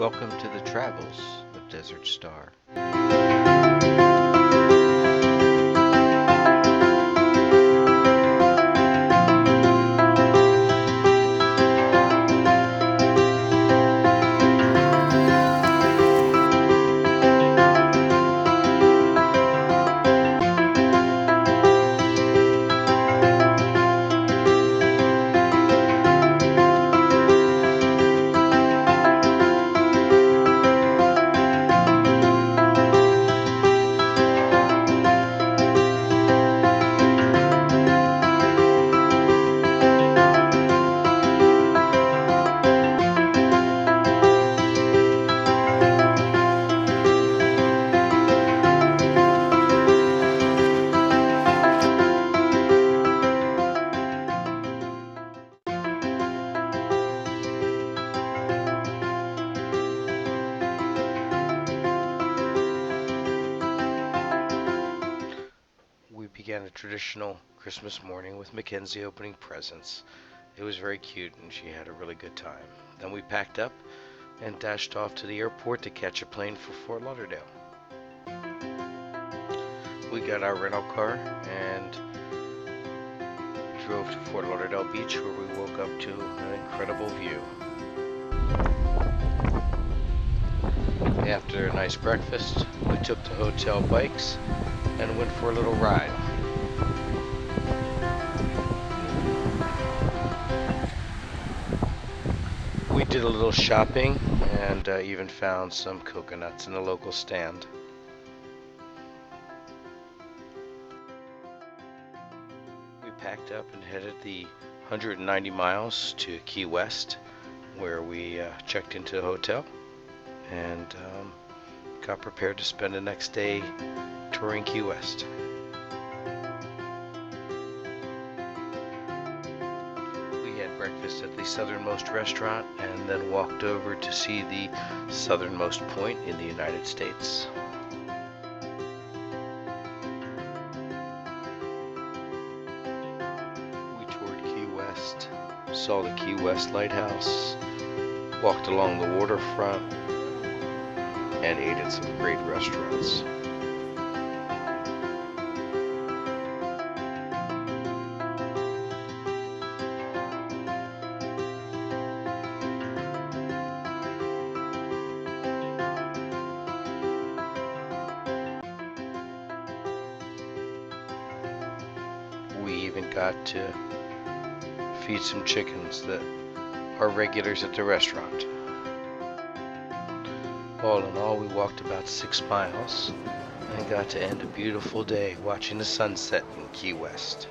Welcome to the travels of Desert Star. We began a traditional Christmas morning with Mackenzie opening presents. It was very cute and she had a really good time. Then we packed up and dashed off to the airport to catch a plane for Fort Lauderdale. We got our rental car and drove to Fort Lauderdale Beach, where we woke up to an incredible view. After a nice breakfast, we took the hotel bikes and went for a little ride. We did a little shopping and even found some coconuts in a local stand. We packed up and headed the 190 miles to Key West, where we checked into the hotel and got prepared to spend the next day touring Key West. We had breakfast at the southernmost restaurant and then walked over to see the southernmost point in the United States. We toured Key West, saw the Key West Lighthouse, walked along the waterfront, and ate at some great restaurants. We even got to feed some chickens that are regulars at the restaurant. All in all, we walked about 6 miles and got to end a beautiful day watching the sunset in Key West.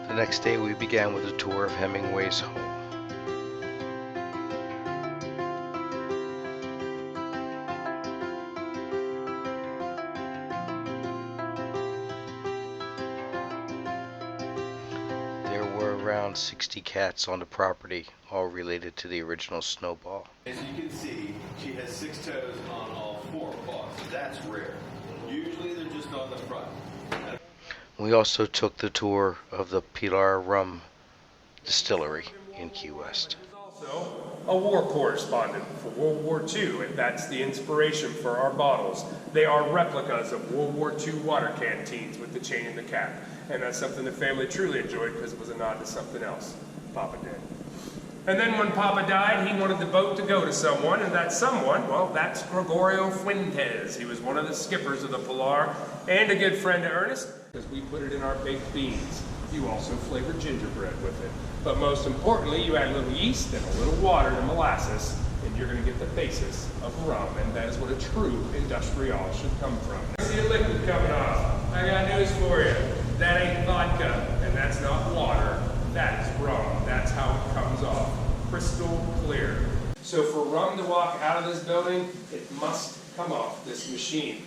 The next day we began with a tour of Hemingway's home. There were around 60 cats on the property, all related to the original Snowball. As you can see, she has 6 toes on all 4 paws. That's rare. Usually they're just on the front. We also took the tour of the Pilar Rum Distillery in Key West. Also a war correspondent for World War II, and that's the inspiration for our bottles. They are replicas of World War II water canteens with the chain and the cap, and that's something the family truly enjoyed because it was a nod to something else Papa did. And then when Papa died, he wanted the boat to go to someone, and that someone, well, that's Gregorio Fuentes. He was one of the skippers of the Pilar and a good friend to Ernest, because we put it in our baked beans. You also flavored gingerbread with it. But most importantly, you add a little yeast and a little water to molasses, and you're going to get the basis of rum, and that is what a true industrial should come from. I see a liquid coming off. I got news for you. That ain't vodka, and that's not water. That is rum. That's how it comes off. Crystal clear. So for rum to walk out of this building, it must come off this machine.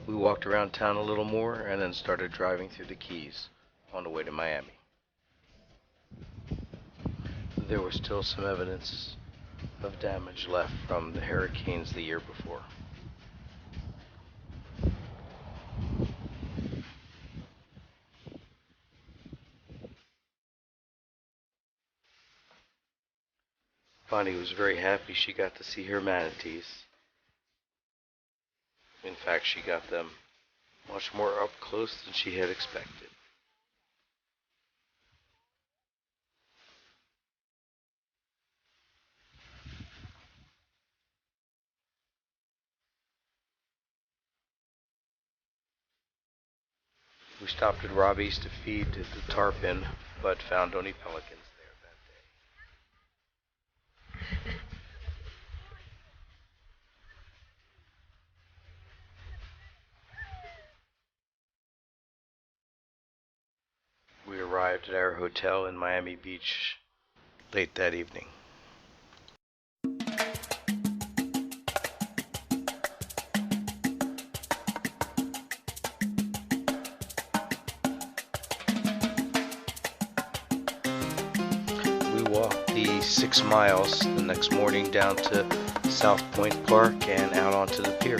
We walked around town a little more and then started driving through the Keys on the way to Miami. There was still some evidence of damage left from the hurricanes the year before. Bonnie was very happy she got to see her manatees. In fact, she got them much more up close than she had expected. We stopped at Robbie's to feed the tarpon, but found only pelicans there that day. We arrived at our hotel in Miami Beach late that evening. We walked the 6 miles the next morning down to South Point Park and out onto the pier.